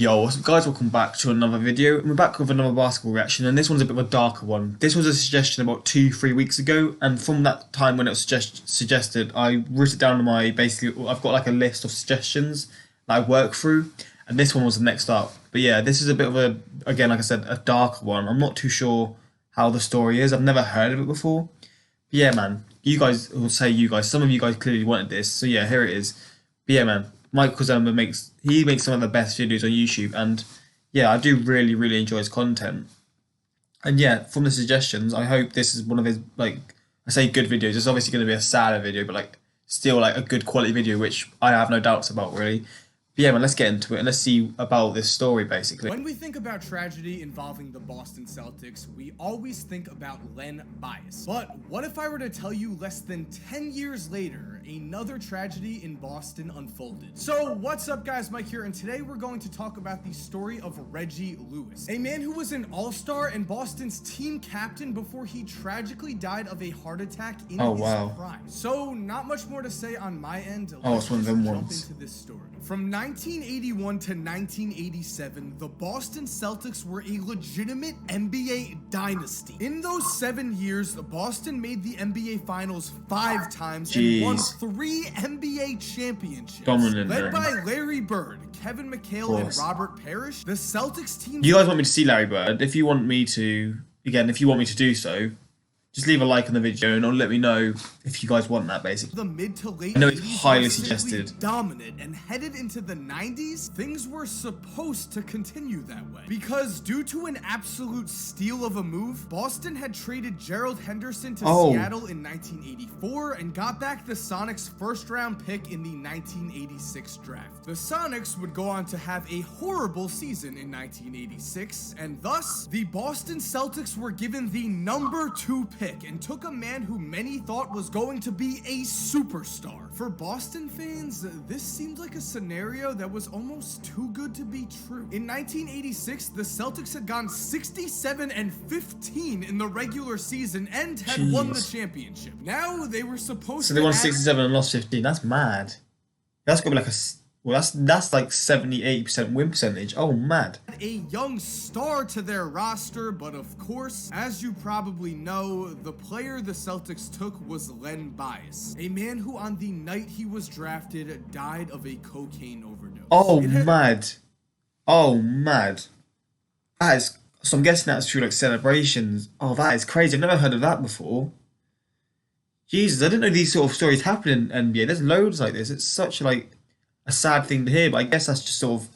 Yo, what's up guys, welcome back to another video. We're back with another basketball reaction, and this one's a bit of a darker one. This was a suggestion about 2-3 weeks ago, and from that time when it was suggested, I wrote it down on my, basically, I've got like a list of suggestions that I work through, and this one was the next up. But yeah, this is a bit of a, again, like I said, a darker one. I'm not too sure how the story is, I've never heard of it before. But yeah, man, you guys, or say you guys, some of you guys clearly wanted this, so yeah, here it is. But yeah, man, Michael Zimmer makes some of the best videos on YouTube, and yeah, I do really enjoy his content. And yeah, from the suggestions, I hope this is one of his, like, I say good videos. It's obviously going to be a sadder video, but like still like a good quality video, which I have no doubts about really. But yeah, man, let's get into it and let's see about this story basically. When we think about tragedy involving the Boston Celtics, we always think about Len Bias. But what if I were to tell you less than 10 years later, another tragedy in Boston unfolded? So what's up guys, Mike here, and today we're going to talk about the story of Reggie Lewis, a man who was an all-star and Boston's team captain before he tragically died of a heart attack in his prime. So not much more to say on my end. It's one of them jump ones. into this story. From 1981 to 1987, the Boston Celtics were a legitimate NBA dynasty. In those 7 years, Boston made the NBA Finals 5 times and won 3 NBA championships. Led by Larry Bird, Kevin McHale, and Robert Parrish, the Celtics team... You guys want me to see Larry Bird? If you want me to, again, if you want me to do so, just leave a like on the video and let me know if you guys want that, basically. The mid to late I know it's highly suggested. Dominant, and headed into the 90s, things were supposed to continue that way. Because due to an absolute steal of a move, Boston had traded Gerald Henderson to Seattle in 1984 and got back the Sonics' first-round pick in the 1986 draft. The Sonics would go on to have a horrible season in 1986, and thus, the Boston Celtics were given the number 2 pick and took a man who many thought was going to be a superstar. For Boston fans, this seemed like a scenario that was almost too good to be true. In 1986, the Celtics had gone 67-15 in the regular season and had won the championship. Now they were supposed to... So they won 67 and lost 15. That's mad. That's gonna be like a... Well, that's like 70-80% win percentage. Oh, mad. A young star to their roster, but of course, as you probably know, the player the Celtics took was Len Bias, a man who on the night he was drafted died of a cocaine overdose. Oh, mad. Oh, mad. That is... So I'm guessing that's through like celebrations. Oh, that is crazy. I've never heard of that before. Jesus, I didn't know these sort of stories happen in NBA. There's loads like this. It's such like a sad thing to hear, but I guess that's just sort of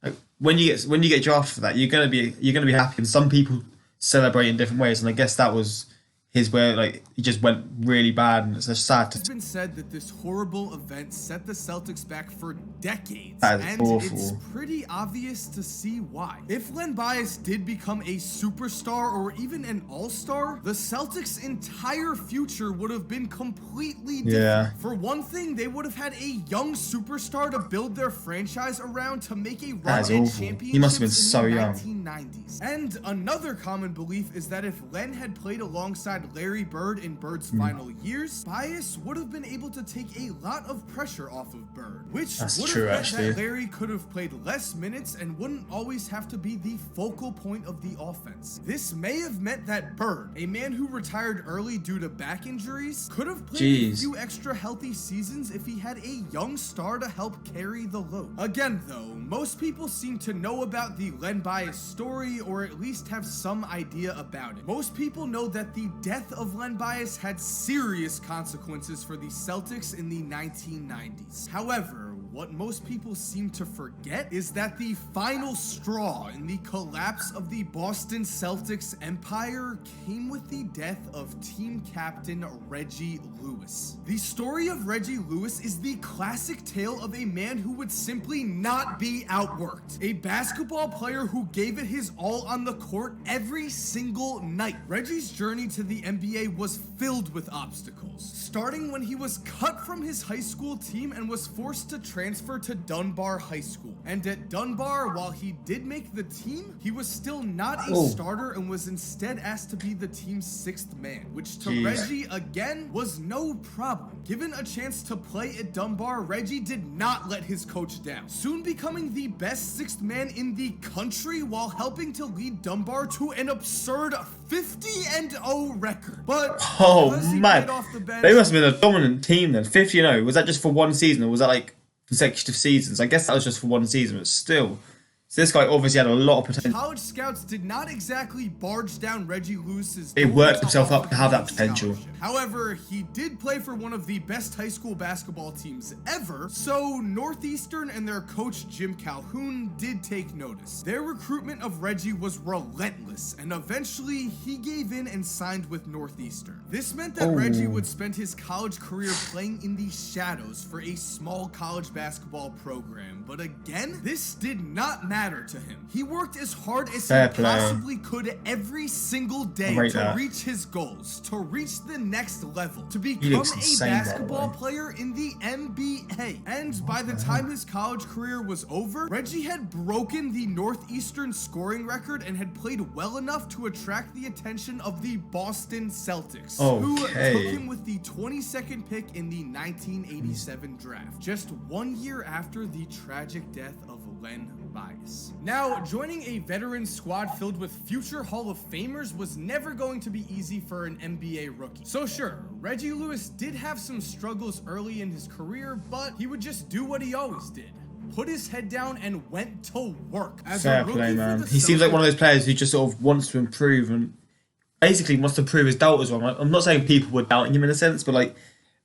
like when you get drafted for that, you're gonna be happy, and some people celebrate in different ways, and I guess that was his where like he just went really bad, and it's just sad to... It's been said that this horrible event set the Celtics back for decades, and awful. It's pretty obvious to see why. If Len Bias did become a superstar or even an all-star, the Celtics' entire future would have been completely different. For one thing, they would have had a young superstar to build their franchise around to make a run at championships. He must have been so young. 1990s. And another common belief is that if Len had played alongside Larry Bird in Bird's final years, Bias would have been able to take a lot of pressure off of Bird, which would have meant that Larry could have played less minutes and wouldn't always have to be the focal point of the offense. This may have meant that Bird, a man who retired early due to back injuries, could have played a few extra healthy seasons if he had a young star to help carry the load. Again though, most people seem to know about the Len Bias story, or at least have some idea about it. Most people know that the death of Len Bias had serious consequences for the Celtics in the 1990s. However, what most people seem to forget is that the final straw in the collapse of the Boston Celtics empire came with the death of team captain Reggie Lewis. The story of Reggie Lewis is the classic tale of a man who would simply not be outworked. A basketball player who gave it his all on the court every single night. Reggie's journey to the NBA was filled with obstacles, starting when he was cut from his high school team and was forced to trade transfer to Dunbar High School. And at Dunbar, while he did make the team, he was still not a starter and was instead asked to be the team's 6th man, which to Reggie, again, was no problem. Given a chance to play at Dunbar, Reggie did not let his coach down, soon becoming the best 6th man in the country while helping to lead Dunbar to an absurd 50-0 record. But man, they must have been a dominant team then. 50-0. Was that just for one season, or was that like consecutive seasons? I guess that was just for one season, but still. So this guy obviously had a lot of potential. College scouts did not exactly barge down Reggie Lewis's. He worked himself up to have that potential. However, he did play for one of the best high school basketball teams ever, so Northeastern and their coach Jim Calhoun did take notice. Their recruitment of Reggie was relentless, and eventually he gave in and signed with Northeastern. This meant that Reggie would spend his college career playing in the shadows for a small college basketball program, but again, this did not matter to him. He worked as hard as he possibly could every single day to reach his goals, to reach the next level, to become a basketball player in the NBA. And by the time his college career was over, Reggie had broken the Northeastern scoring record and had played well enough to attract the attention of the Boston Celtics, who took him with the 22nd pick in the 1987 draft, just 1 year after the tragic death of Len Bias. Now, joining a veteran squad filled with future Hall of Famers was never going to be easy for an NBA rookie. So sure, Reggie Lewis did have some struggles early in his career, but he would just do what he always did. Put his head down and went to work. As Fair play, man. He seems like one of those players who just sort of wants to improve and basically wants to prove his doubters wrong. I'm not saying people were doubting him in a sense, but like,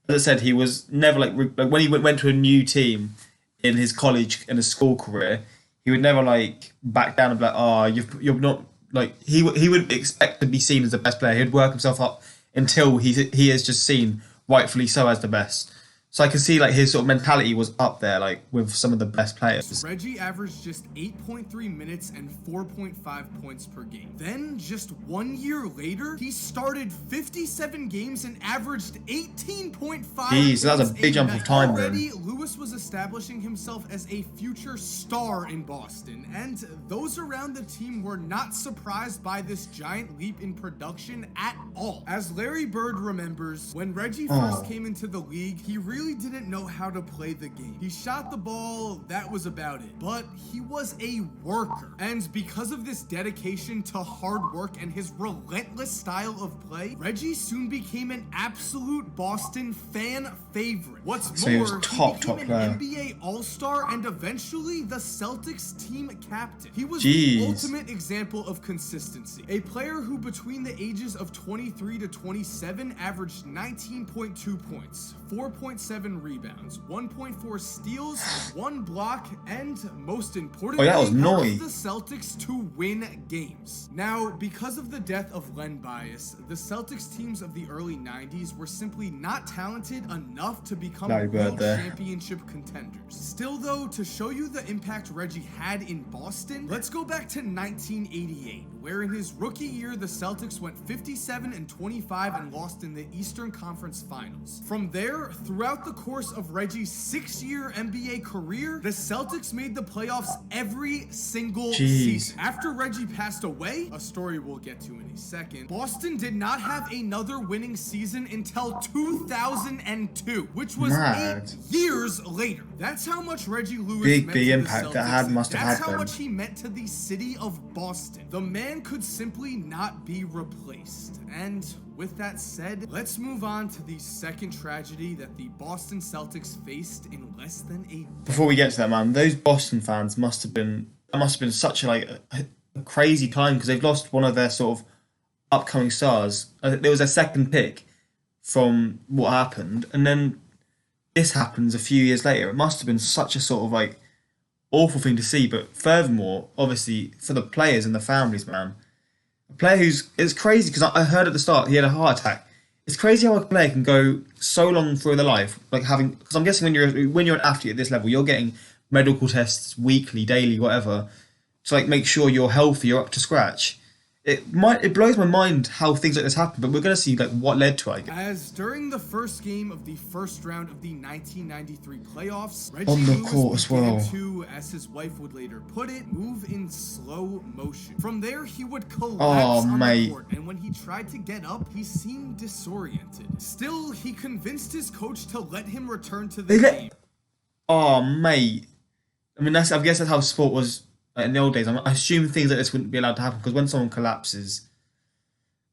as I said, he was never like when he went to a new team in his college and his school career, he would never like back down and be like, you're not like he would expect to be seen as the best player. He'd work himself up until he is just seen rightfully so as the best. So I can see like his sort of mentality was up there like with some of the best players. Reggie averaged just 8.3 minutes and 4.5 points per game. Then just 1 year later, he started 57 games and averaged 18.5. Jeez, that was a big jump of time then. Already, Lewis was establishing himself as a future star in Boston, and those around the team were not surprised by this giant leap in production at all. As Larry Bird remembers, when Reggie first came into the league, he really didn't know how to play the game. He shot the ball, that was about it. But he was a worker. And because of this dedication to hard work and his relentless style of play, Reggie soon became an absolute Boston fan favorite. What's more, he became an NBA All-Star and eventually the Celtics team captain. He was the ultimate example of consistency. A player who between the ages of 23 to 27 averaged 19.2 points, 4.7 rebounds, 1.4 steals, 1 block, and most importantly, helped the Celtics to win games. Now, because of the death of Len Bias, the Celtics teams of the early 90s were simply not talented enough to become world championship contenders. Still though, to show you the impact Reggie had in Boston, let's go back to 1988, where in his rookie year, the Celtics went 57-25 and lost in the Eastern Conference Finals. From there, throughout the course of Reggie's 6-year NBA career, the Celtics made the playoffs every single season. After Reggie passed away, a story we'll get to in a second, Boston did not have another winning season until 2002, which was 8 years later. That's how much Reggie Lewis meant to the impact Celtics. that must have had. That's how much he meant to the city of Boston. The man could simply not be replaced. And with that said, let's move on to the second tragedy that the Boston Celtics faced in less than a... Before we get to that, man, those Boston fans must have been such a crazy time because they've lost one of their sort of upcoming stars. There was a second pick from what happened, and then this happens a few years later. It must have been such a sort of like awful thing to see, but furthermore, obviously for the players and the families, man. A player it's crazy because I heard at the start he had a heart attack. It's crazy how a player can go so long through their life, like because I'm guessing when you're an athlete at this level, you're getting medical tests weekly, daily, whatever, to like make sure you're healthy, you're up to scratch. it blows my mind how things like this happen, but we're gonna see like what led to it. As during the first game of the first round of the 1993 playoffs, Reggie On the Lewis court as began well. to, as his wife would later put it, move in slow motion. From there, he would collapse Oh, on mate. the court, and when he tried to get up, he seemed disoriented. Still, he convinced his coach to let him return to the game. Oh, mate. I mean, I guess that's how sport was in the old days. I assume things like this wouldn't be allowed to happen because when someone collapses,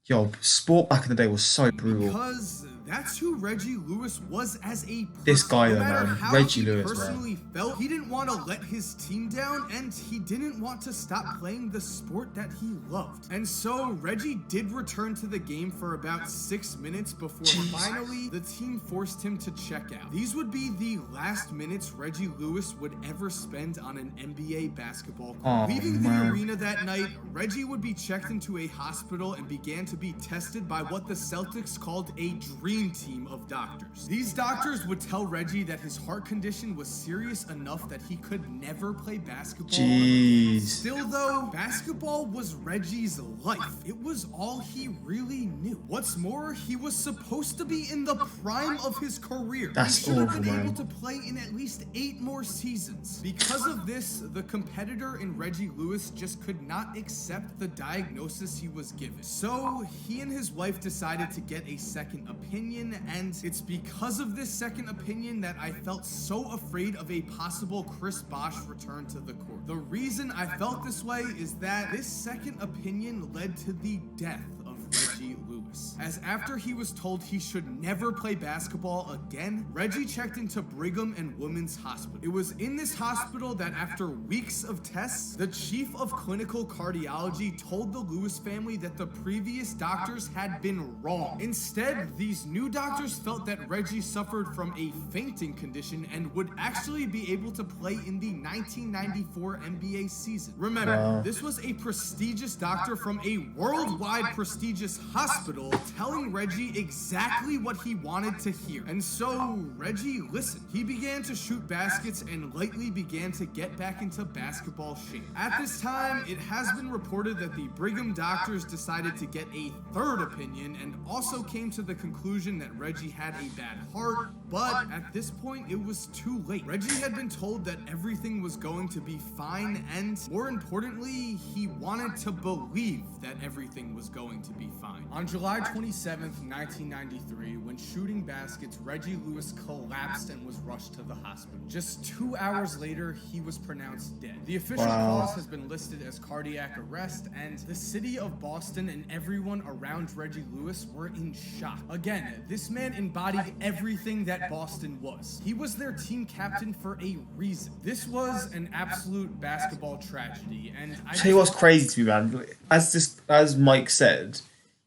yo, sport back in the day was so brutal. Because that's who Reggie Lewis was as a person. This guy, no though, matter man. how Reggie he Lewis, personally felt, he didn't want to let his team down, and he didn't want to stop playing the sport that he loved. And so Reggie did return to the game for about 6 minutes before finally the team forced him to check out. These would be the last minutes Reggie Lewis would ever spend on an NBA basketball court. Oh, Leaving man. the arena that night, Reggie would be checked into a hospital and began to be tested by what the Celtics called a dream team of doctors. These doctors would tell Reggie that his heart condition was serious enough that he could never play basketball. Jeez. Still though, basketball was Reggie's life. It was all he really knew. What's more, he was supposed to be in the prime of his career. That's he should have awful, been man. able to play in at least 8 more seasons. Because of this, the competitor in Reggie Lewis just could not accept the diagnosis he was given. So he and his wife decided to get a second opinion, and it's because of this second opinion that I felt so afraid of a possible Chris Bosh return to the court. The reason I felt this way is that this second opinion led to the death of Reggie Lewis. As after he was told he should never play basketball again, Reggie checked into Brigham and Women's Hospital. It was in this hospital that after weeks of tests, the chief of clinical cardiology told the Lewis family that the previous doctors had been wrong. Instead, these new doctors felt that Reggie suffered from a fainting condition and would actually be able to play in the 1994 NBA season. Remember, this was a prestigious doctor from a worldwide prestigious hospital telling Reggie exactly what he wanted to hear. And so Reggie listened. He began to shoot baskets and lightly began to get back into basketball shape. At this time, it has been reported that the Brigham doctors decided to get a third opinion and also came to the conclusion that Reggie had a bad heart, but at this point it was too late. Reggie had been told that everything was going to be fine, and more importantly, he wanted to believe that everything was going to be fine. On July 27th, 1993, when shooting baskets, Reggie Lewis collapsed and was rushed to the hospital. Just 2 hours later, he was pronounced dead. The official cause has been listed as cardiac arrest, and the city of Boston and everyone around Reggie Lewis were in shock. Again, this man embodied everything that Boston was. He was their team captain for a reason. This was an absolute basketball tragedy, and I Tell you what's crazy to me, man. As Mike said,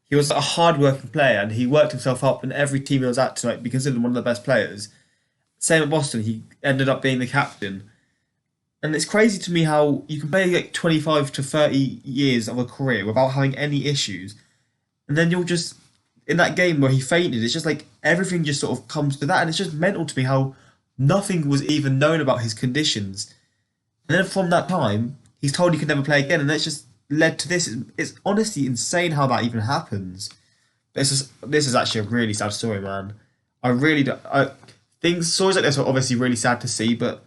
he was a hard-working player and he worked himself up in every team he was at to be considered one of the best players. Same at Boston, he ended up being the captain. And it's crazy to me how you can play like 25 to 30 years of a career without having any issues. And then you'll just, in that game where he fainted, it's just like everything just sort of comes to that. And it's just mental to me how nothing was even known about his conditions. And then from that time, he's told he could never play again. And that's just led to this. It's honestly insane how that even happens. This is actually a really sad story, man. I really don't. Stories like this are obviously really sad to see, but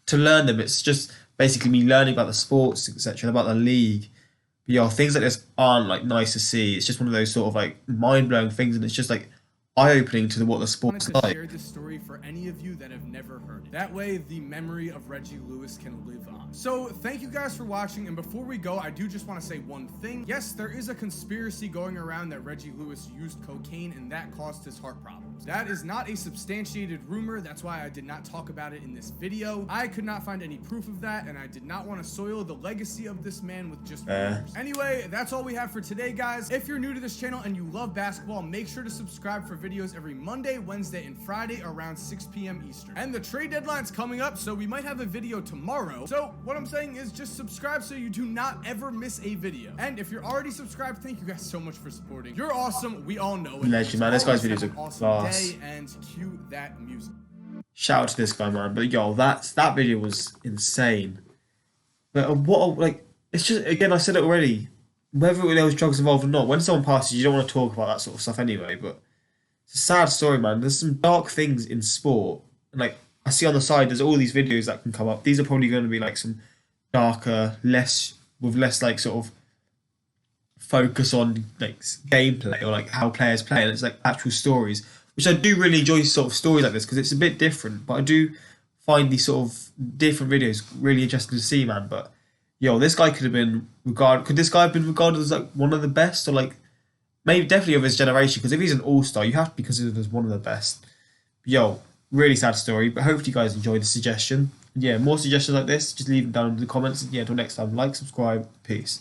to learn them, it's just basically me learning about the sports, etc., and about the league. But yeah, things like this aren't like nice to see. It's just one of those sort of like mind blowing things, and it's just like eye-opening to what the sport's wanted to like. share this story for any of you that have never heard it. That way, the memory of Reggie Lewis can live on. So, thank you guys for watching, and before we go, I do just want to say one thing. Yes, there is a conspiracy going around that Reggie Lewis used cocaine and that caused his heart problems. That is not a substantiated rumor, that's why I did not talk about it in this video. I could not find any proof of that, and I did not want to soil the legacy of this man with just rumors. Anyway, that's all we have for today, guys. If you're new to this channel and you love basketball, make sure to subscribe for videos every Monday, Wednesday, and Friday around 6 p.m. Eastern. And the trade deadline's coming up, so we might have a video tomorrow. So what I'm saying is just subscribe so you do not ever miss a video. And if you're already subscribed, thank you guys so much for supporting. You're awesome. We all know it. Legend, man. This guy's videos Have are an awesome class. day, and cue that music. Shout out to this guy, man. But yo, that video was insane. But what, like, it's just, again, I said it already. whether there was drugs involved or not, when someone passes, you don't want to talk about that sort of stuff anyway. But it's a sad story, man. There's some dark things in sport. Like I see on the side, there's all these videos that can come up. These are probably going to be like some darker, less like sort of focus on like gameplay or like how players play, and it's like actual stories, which I do really enjoy sort of stories like this because it's a bit different. But I do find these sort of different videos really interesting to see, man. But yo, this guy could have been regarded. Could this guy have been regarded as like one of the best, or like maybe definitely of his generation? Because if he's an all-star, you have to be considered as one of the best. Yo, really sad story. But hopefully you guys enjoyed the suggestion. And yeah, more suggestions like this, just leave them down in the comments. And yeah, until next time, like, subscribe, peace.